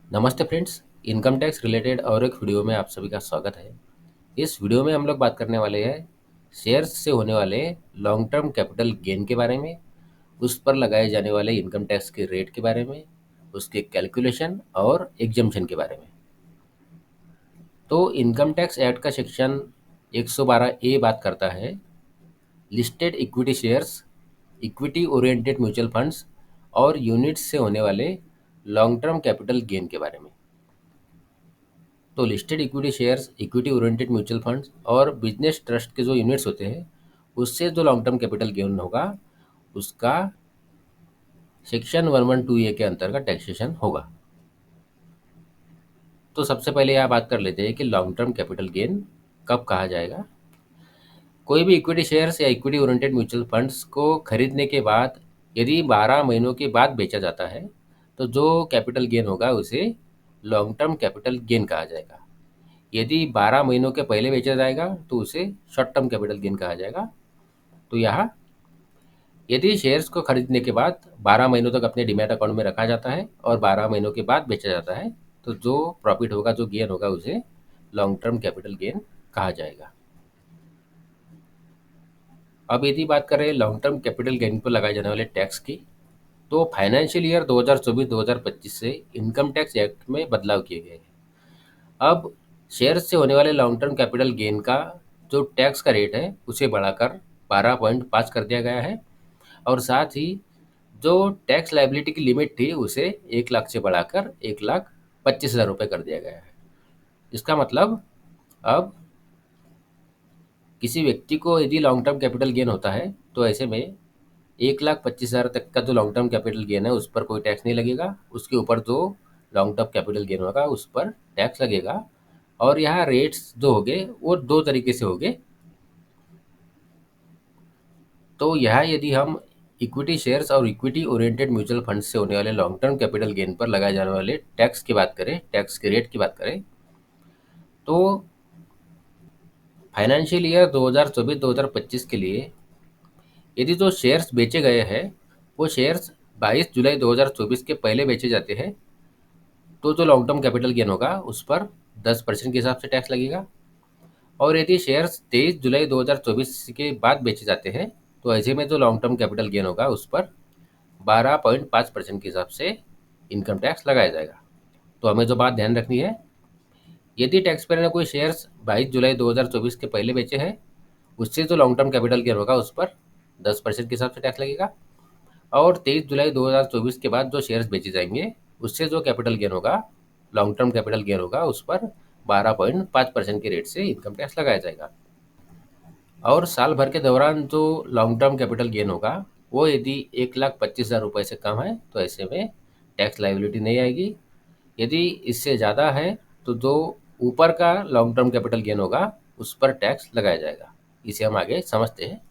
नमस्ते friends. Income tax related और एक वीडियो में आप सभी का स्वागत है। इस वीडियो में हम लोग बात करने वाले हैं शेयर्स से होने वाले लॉन्ग टर्म कैपिटल गेन के बारे में, उस पर लगाए जाने वाले इनकम टैक्स के रेट के बारे में, उसके कैलकुलेशन और एग्जम्पशन के बारे में। तो इनकम टैक्स एक्ट का सेक्शन 112 ए बात करता है listed equity shares, equity oriented mutual funds और यूनिट्स से होने वाले लॉन्ग टर्म कैपिटल गेन के बारे में। तो listed equity shares, equity oriented mutual funds और बिजनेस ट्रस्ट के जो यूनिट्स होते हैं उससे जो लॉन्ग टर्म कैपिटल गेन होगा उसका सेक्शन 112 ए के अंतर्गत टैक्सेशन होगा। तो सबसे पहले यह बात कर लेते हैं कि लॉन्ग टर्म कैपिटल गेन कब कहा जाएगा। कोई भी इक्विटी शेयर्स या इक्विटी ओरिएंटेड म्यूचुअल फंड्स को खरीदने के बाद यदि 12 महीनों के बाद बेचा जाता है तो जो कैपिटल गेन होगा उसे लॉन्ग टर्म कैपिटल गेन कहा जाएगा। यदि 12 महीनों के पहले बेचा जाएगा तो उसे शॉर्ट टर्म कैपिटल गेन कहा जाएगा। तो यहाँ यदि शेयर्स को खरीदने के बाद 12 महीनों तक अपने डीमैट अकाउंट में रखा जाता है और 12 महीनों के बाद बेचा जाता है तो जो प्रॉफिट होगा, जो गेन होगा, उसे लॉन्ग टर्म कैपिटल गेन कहा जाएगा। अब यदि बात करें लॉन्ग टर्म कैपिटल गेन पर लगाए जाने वाले टैक्स की, तो फाइनेंशियल ईयर 2024-2025 से इनकम टैक्स एक्ट में बदलाव किए गए हैं। अब शेयर्स से होने वाले लॉन्ग टर्म कैपिटल गेन का जो टैक्स का रेट है उसे बढ़ाकर 12.5 कर दिया गया है और साथ ही जो टैक्स लायबिलिटी की लिमिट थी उसे 1 लाख से बढ़ाकर 1,25,000 रुपये कर दिया गया है। इसका मतलब अब किसी व्यक्ति को यदि लॉन्ग टर्म कैपिटल गेन होता है तो ऐसे में 1,25,000 तक का जो लॉन्ग टर्म कैपिटल गेन है उस पर कोई टैक्स नहीं लगेगा। उसके ऊपर जो लॉन्ग टर्म कैपिटल गेन होगा उस पर टैक्स लगेगा। और यहाँ रेट्स जो होंगे वो दो तरीके से होंगे। तो यहाँ यदि हम इक्विटी शेयर्स और इक्विटी ओरिएंटेड म्यूचुअल फंड से होने वाले लॉन्ग टर्म कैपिटल गेन पर लगाए जाने वाले टैक्स की बात करें, टैक्स के रेट की बात करें, तो फाइनेंशियल ईयर 2024-2025 के लिए यदि जो शेयर्स बेचे गए हैं वो शेयर्स 22 जुलाई 2024 के पहले बेचे जाते हैं तो जो लॉन्ग टर्म कैपिटल गेन होगा उस पर 10% के हिसाब से टैक्स लगेगा। और यदि शेयर्स 23 जुलाई 2024 के बाद बेचे जाते हैं तो ऐसे में जो लॉन्ग टर्म कैपिटल गेन होगा उस पर 12.5% के हिसाब से इनकम टैक्स लगाया जाएगा। तो हमें जो बात ध्यान रखनी है, यदि टैक्स पेयर ने कोई शेयर्स 22 जुलाई 2024 के पहले बेचे हैं उससे जो लॉन्ग टर्म कैपिटल गेन होगा उस पर 10% के हिसाब से टैक्स लगेगा। और 23 जुलाई 2024 के बाद जो शेयर्स बेचे जाएंगे उससे जो कैपिटल गेन होगा, लॉन्ग टर्म कैपिटल गेन होगा, उस पर 12.5% के रेट से इनकम टैक्स लगाया जाएगा। और साल भर के दौरान जो लॉन्ग टर्म कैपिटल गेन होगा वो यदि 1,25,000 रुपये से कम है तो ऐसे में टैक्स लायबिलिटी नहीं आएगी। यदि इससे ज़्यादा है तो जो ऊपर का लॉन्ग टर्म कैपिटल गेन होगा उस पर टैक्स लगाया जाएगा। इसे हम आगे समझते हैं।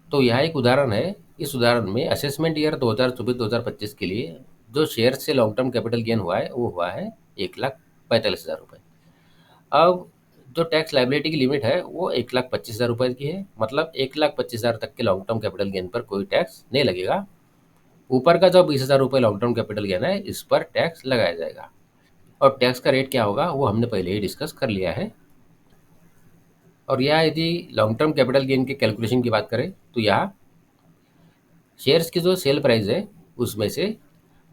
तो यह एक उदाहरण है। इस उदाहरण में असेसमेंट ईयर 2024-2025 के लिए जो शेयर से लॉन्ग टर्म कैपिटल गेन हुआ है वो हुआ है 1,45,000 रुपये। अब जो टैक्स लाइबिलिटी की लिमिट है वो 1,25,000 रुपये की है, मतलब 1,25,000 तक के लॉन्ग टर्म कैपिटल गेन पर कोई टैक्स नहीं लगेगा। ऊपर का जो 20,000 रुपये लॉन्ग टर्म कैपिटल गेन है इस पर टैक्स लगाया जाएगा। और टैक्स का रेट क्या होगा वो हमने पहले ही डिस्कस कर लिया है। और यहाँ यदि लॉन्ग टर्म कैपिटल गेन के कैलकुलेशन की बात करें तो यहाँ शेयर्स की जो सेल प्राइस है उसमें से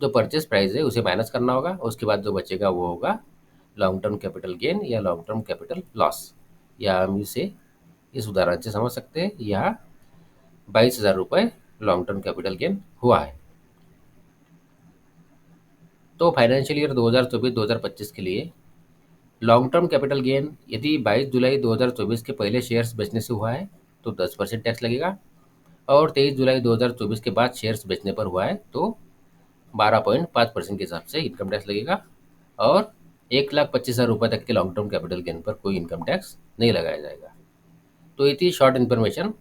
जो परचेस प्राइस है उसे माइनस करना होगा। उसके बाद जो बचेगा वो होगा लॉन्ग टर्म कैपिटल गेन या लॉन्ग टर्म कैपिटल लॉस। या हम इसे इस उदाहरण से समझ सकते हैं। यहाँ 22,000 रुपये लॉन्ग टर्म कैपिटल गेन हुआ है। तो फाइनेंशियल ईयर 2024-2025 के लिए लॉन्ग टर्म कैपिटल गेन यदि 22 जुलाई 2024 के पहले शेयर्स बेचने से हुआ है तो 10% टैक्स लगेगा। और 23 जुलाई 2024 के बाद शेयर्स बेचने पर हुआ है तो 12.5% के हिसाब से इनकम टैक्स लगेगा। और 1,25,000 रुपये तक के लॉन्ग टर्म कैपिटल गेन पर कोई इनकम टैक्स नहीं लगाया जाएगा। तो ये थी short information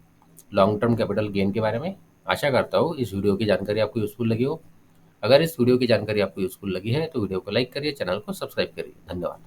long term capital gain के बारे में। आशा करता हूँ इस वीडियो की जानकारी आपको यूज़फुल लगी हो। अगर इस वीडियो की जानकारी आपको यूज़फुल लगी है तो वीडियो को लाइक करिए, चैनल को सब्सक्राइब करिए। धन्यवाद।